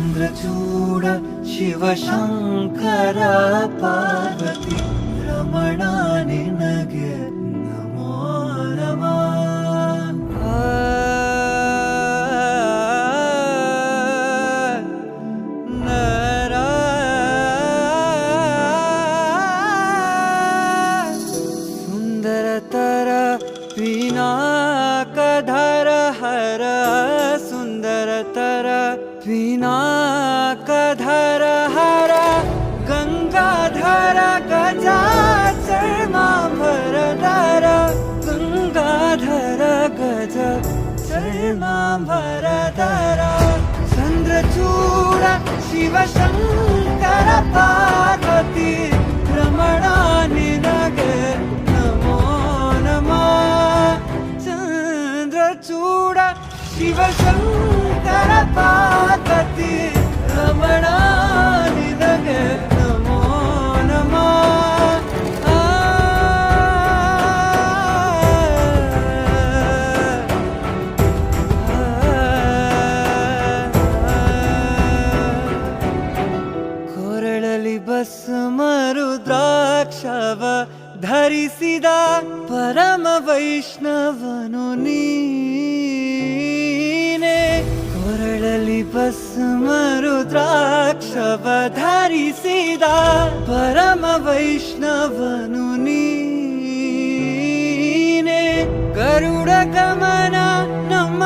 ಚಂದ್ರಚೂಡ ಶಿವಶಂಕರ ಪಾರ್ವತಿ ರಮಣ ನಿನಗೆ ನಮೋ ನಮಃ. ಸುಂದರತರ ಪಿನಾಕಧರ ಹರ ಸುಂದರತರ ಪಿನಾಕಧರ ಹರ ಗಂಗಾಧರ ಗಜಾಚರ್ಮಾಂಬರಧರ ಗಂಗಾಧರ ಗಜ ಚರ್ಮಾಂಬರಧರ ಚಂದ್ರಚೂಡ ಶಿವಶಂಕರ ಪಾರ್ವತಿ ರಮಣ ನಿನಗೆ ನಮೋ ನಮಃ. ಚಂದ್ರಚೂಡ ಶಿವಶಂಕರ ಪಾರ್ವತಿ ರಮಣ ನಿನಗೆ ನಮೋ ನಮಃ. ಕೊರಳಲಿ ಭಸ್ಮ ರುದ್ರಾಕ್ಷವ ಧರಿಸಿದ ಪರಮ ವೈಷ್ಣವನು ನೀನೆ. ಕೊರಳಲಿ ಭಸ್ಮ ರುದ್ರಾಕ್ಷವ ಧರಿಸಿದ ಪರಮ ವೈಷ್ಣವನು ನೀನೆ. ಗರುಡ ಗಮನ ನಮ್ಮ